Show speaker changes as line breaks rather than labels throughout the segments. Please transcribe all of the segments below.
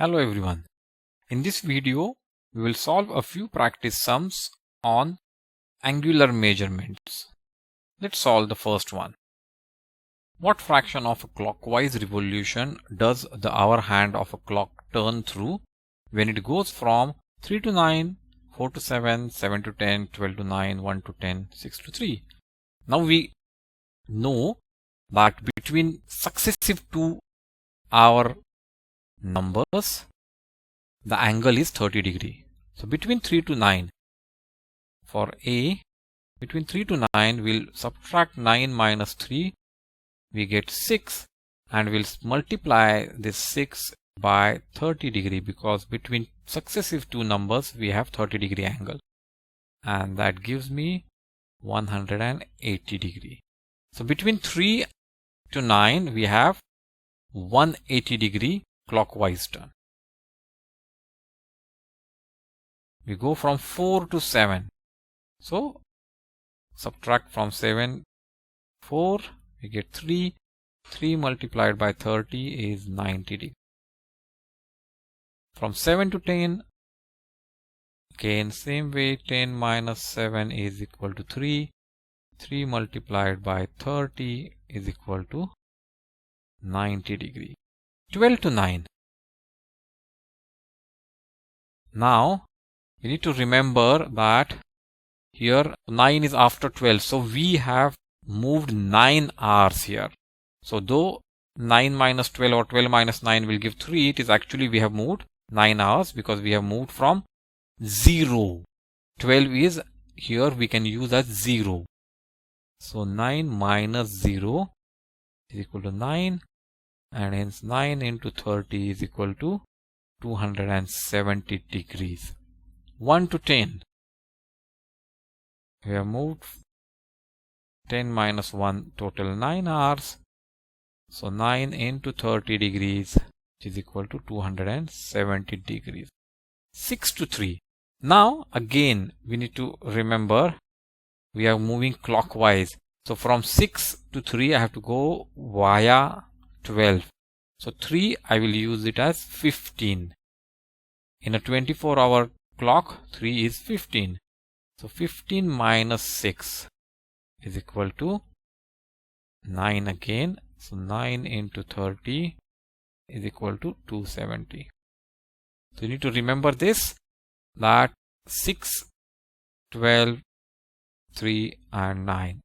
Hello everyone. In this video, we will solve a few practice sums on angular measurements. Let's solve the first one. What fraction of a clockwise revolution does the hour hand of a clock turn through when it goes from 3 to 9, 4 to 7, 7 to 10, 12 to 9, 1 to 10, 6 to 3? Now we know that between successive 2 hour numbers, the angle is 30 degree. So between 3 to 9, for A, between 3 to 9, we'll subtract 9 minus 3, we get 6, and we'll multiply this 6 by 30 degree because between successive 2 numbers, we have 30 degree angle. And that gives me 180 degree. So between 3 to 9, we have 180 degree clockwise turn. We go from 4 to 7. So subtract from 7, 4, we get 3. 3 multiplied by 30 is 90 degree. From 7 to 10, again same way, 10 minus 7 is equal to 3. 3 multiplied by 30 is equal to 90 degree. 12 to 9. Now, we need to remember that here 9 is after 12. So, we have moved 9 hours here. So, though 9 minus 12 or 12 minus 9 will give 3, it is actually we have moved 9 hours because we have moved from 0. 12 is here we can use as 0. So, 9 minus 0 is equal to 9. And hence 9 into 30 is equal to 270 degrees. 1 to 10. We have moved 10 minus 1, total 9 hours. So 9 into 30 degrees, which is equal to 270 degrees. 6 to 3. Now again we need to remember we are moving clockwise. So from 6 to 3 I have to go via 12. So 3 I will use it as 15. In a 24-hour clock, 3 is 15. So 15 minus 6 is equal to 9 again. So 9 into 30 is equal to 270. So you need to remember this, that 6, 12, 3 and 9.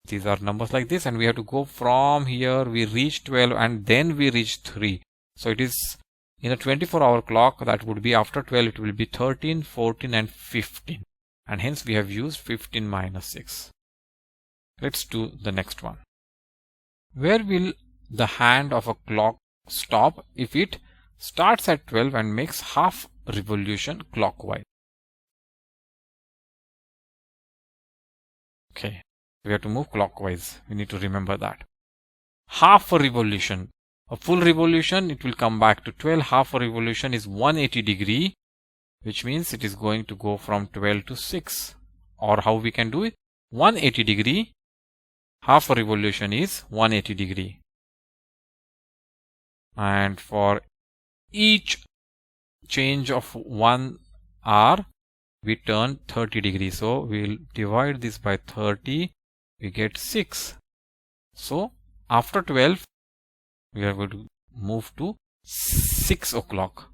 These are numbers like this, and we have to go from here. We reach 12 and then we reach 3. So it is in a 24-hour clock, that would be after 12, it will be 13, 14 and 15. And hence we have used 15 minus 6. Let's do the next one. Where will the hand of a clock stop if it starts at 12 and makes half revolution clockwise? Okay. We have to move clockwise. We need to remember that. Half a revolution. A full revolution, it will come back to 12. Half a revolution is 180 degree, which means it is going to go from 12 to 6. Or how we can do it? 180 degree. Half a revolution is 180 degree. And for each change of 1 hour, we turn 30 degrees. So we will divide this by 30. We get 6. So after 12, we are going to move to 6 o'clock.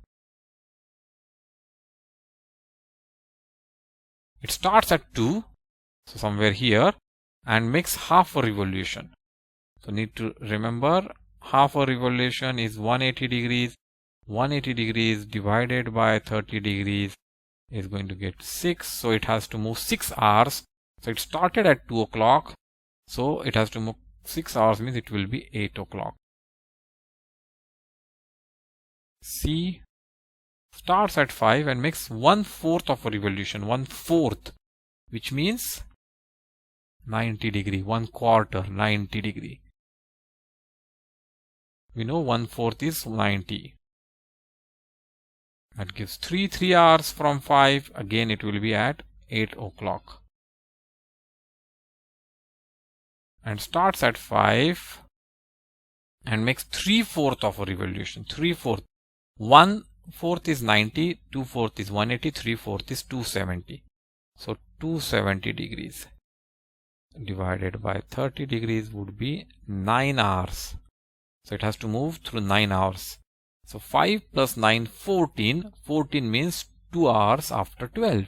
It starts at 2, so somewhere here, and makes half a revolution. So need to remember half a revolution is 180 degrees. 180 degrees divided by 30 degrees is going to get 6. So it has to move 6 hours. So it started at 2 o'clock. So it has to move 6 hours, means it will be 8 o'clock. C starts at 5 and makes 1/4 of a revolution. 1/4, which means 90 degree. 1/4, 90 degree. We know 1/4 is 90. That gives 3 hours from 5. Again it will be at 8 o'clock. And starts at 5 and makes 3/4 of a revolution. 3/4. 1 4th is 90, 2/4 is 180, 3/4 is 270. So 270 degrees divided by 30 degrees would be 9 hours. So it has to move through 9 hours. So 5 plus 9, 14. 14 means 2 hours after 12.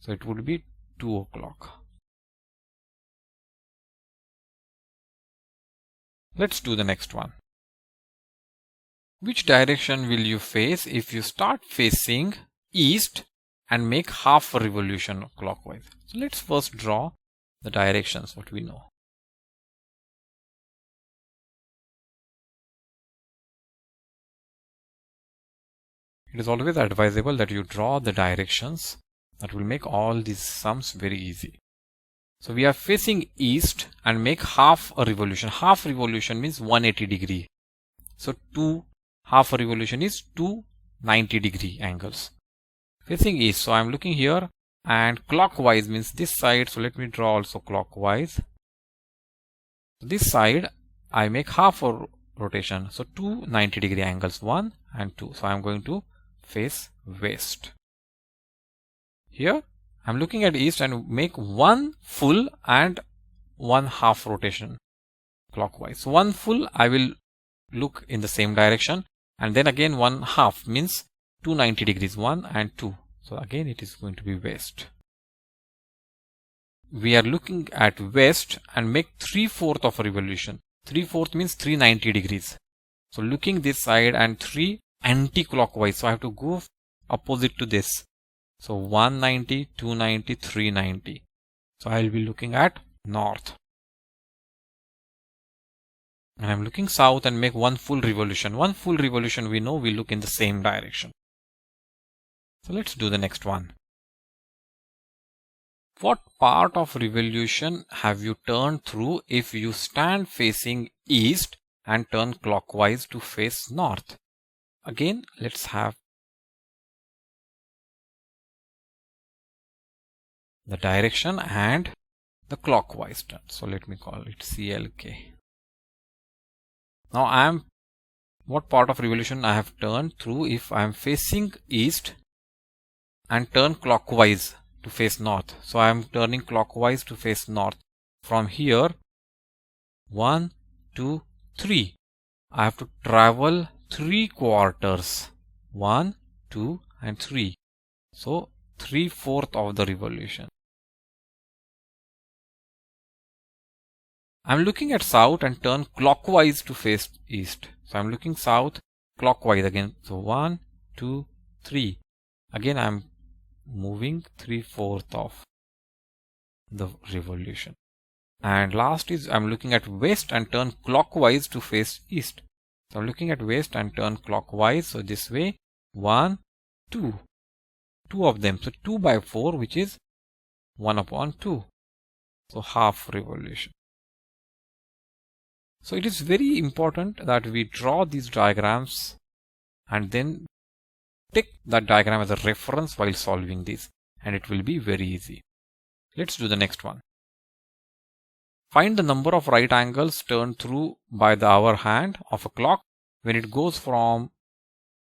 So it would be 2 o'clock. Let's do the next one. Which direction will you face if you start facing east and make half a revolution clockwise? So let's first draw the directions, what we know. It is always advisable that you draw the directions. That will make all these sums very easy. So we are facing east and make half a revolution. Half revolution means 180 degree. So half a revolution is 290 degree angles. Facing east, so I am looking here, and clockwise means this side. So let me draw also clockwise. This side I make half a rotation. So 290 degree angles, 1 and 2. So I am going to face west. Here I am looking at east and make one full and one half rotation clockwise. So one full I will look in the same direction, and then again one half means 290 degrees, 1 and 2. So again it is going to be west. We are looking at west and make 3/4 of a revolution. 3/4 means 390 degrees. So looking this side and 3 anti-clockwise. So I have to go opposite to this. So 190, 290, 390. So I will be looking at north. And I am looking south and make one full revolution. One full revolution we know we look in the same direction. So let's do the next one. What part of revolution have you turned through if you stand facing east and turn clockwise to face north? Again, let's have the direction and the clockwise turn. So let me call it CLK. Now what part of revolution I have turned through if I am facing east and turn clockwise to face north. So I am turning clockwise to face north. From here, 1, 2, 3. I have to travel 3/4. 1, 2 and 3. So 3/4 of the revolution. I am looking at south and turn clockwise to face east. So I am looking south clockwise again. So 1, 2, 3. Again I am moving 3/4 of the revolution. And last is I am looking at west and turn clockwise to face east. So I am looking at west and turn clockwise. So this way 1, 2. 2 of them. So 2/4, which is 1/2. So half revolution. So it is very important that we draw these diagrams and then take that diagram as a reference while solving this, and it will be very easy. Let's do the next one. Find the number of right angles turned through by the hour hand of a clock when it goes from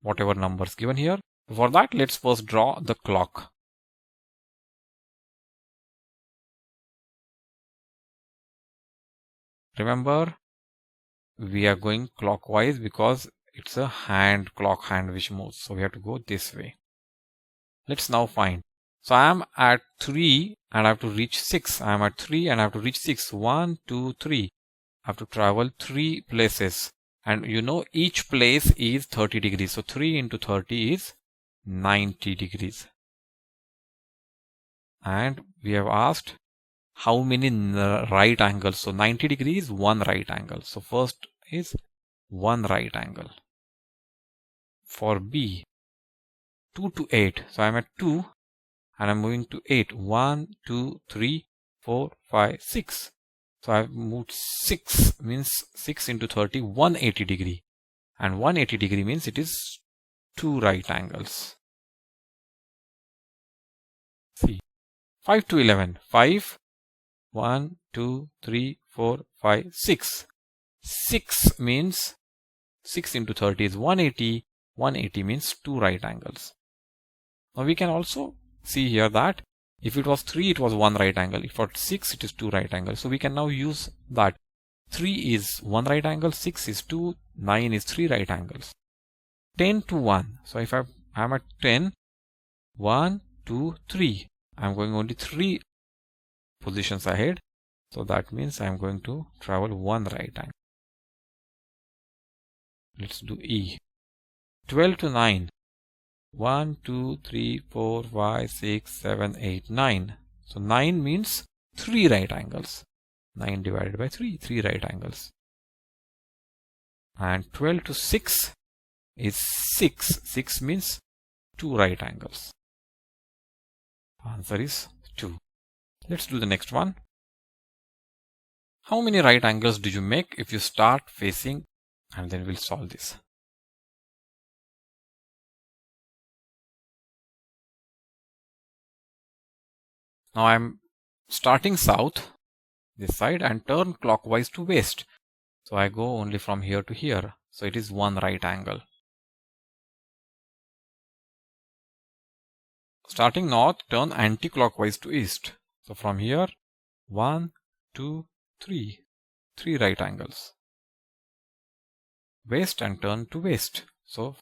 whatever numbers given here. For that, let's first draw the clock. Remember, we are going clockwise because it's a clock hand which moves. So we have to go this way. Let's now find. So I am at 3 and I have to reach 6. I am at 3 and I have to reach 6. 1, 2, 3. I have to travel 3 places. And you know each place is 30 degrees. So 3 into 30 is 90 degrees. And we have asked how many right angles. So 90 degrees, one right angle. So first is one right angle. For B, 2 to 8. So I am at 2 and I am moving to 8. 1, 2, 3, 4, 5, 6. So I have moved 6, means 6 into 30, 180 degree. And 180 degree means it is 2 right angles. See, 5 to 11. 5, 1, 2, 3, 4, 5, 6. 6 means 6 into 30 is 180. 180 means 2 right angles. Now we can also see here that if it was 3, it was 1 right angle. If it was 6, it is 2 right angles. So we can now use that 3 is 1 right angle, 6 is 2, 9 is 3 right angles. 10 to 1. So if I'm at 10, 1, 2, 3. I'm going only 3 positions ahead. So that means I'm going to travel 1 right angle. Let's do E. 12 to 9. 1, 2, 3, 4, 5, 6, 7, 8, 9. So 9 means 3 right angles. 9 divided by 3, 3 right angles. And 12 to 6 is 6. 6 means 2 right angles. Answer is 2. Let's do the next one. How many right angles do you make if you start facing, and then we'll solve this. Now I'm starting south, this side, and turn clockwise to west. So I go only from here to here. So it is 1 right angle. Starting north, turn anti-clockwise to east. So from here, 1, 2, 3. 3 right angles. West and turn to west. So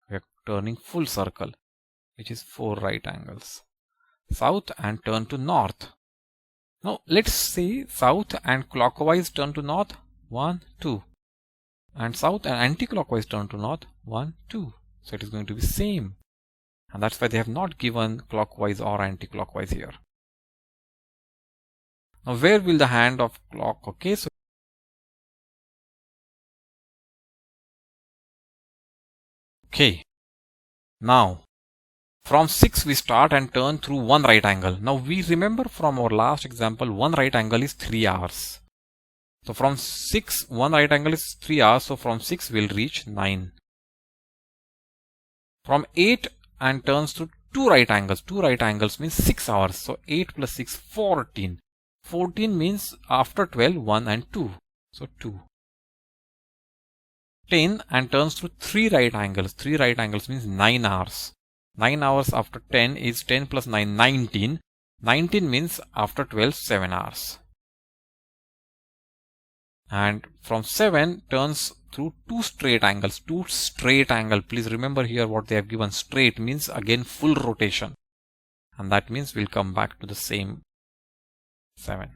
we are turning full circle, which is 4 right angles. South and turn to north. Now let's say south and clockwise turn to north, 1, 2. And south and anti-clockwise turn to north, 1, 2. So it is going to be same. And that's why they have not given clockwise or anti-clockwise here. Now where will the hand of clock? Okay, so now from 6 we start and turn through 1 right angle. Now we remember from our last example, 1 right angle is 3 hours. So from 6, 1 right angle is 3 hours. So from 6 we'll reach 9. From 8 and turns through 2 right angles. 2 right angles means 6 hours. So 8 plus 6, 14. 14 means after 12, 1 and 2. So 2. 10 and turns through 3 right angles. 3 right angles means 9 hours. 9 hours after 10 is 10 plus 9, 19. 19 means after 12, 7 hours. And from 7 turns through 2 straight angles. 2 straight angle. Please remember here what they have given. Straight means again full rotation. And that means we'll come back to the same 7.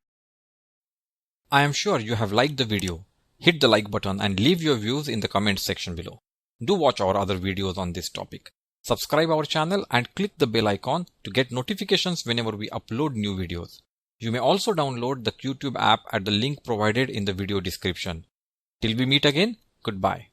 I am sure you have liked the video. Hit the like button and leave your views in the comments section below. Do watch our other videos on this topic. Subscribe our channel and click the bell icon to get notifications whenever we upload new videos. You may also download the YouTube app at the link provided in the video description. Till we meet again, goodbye.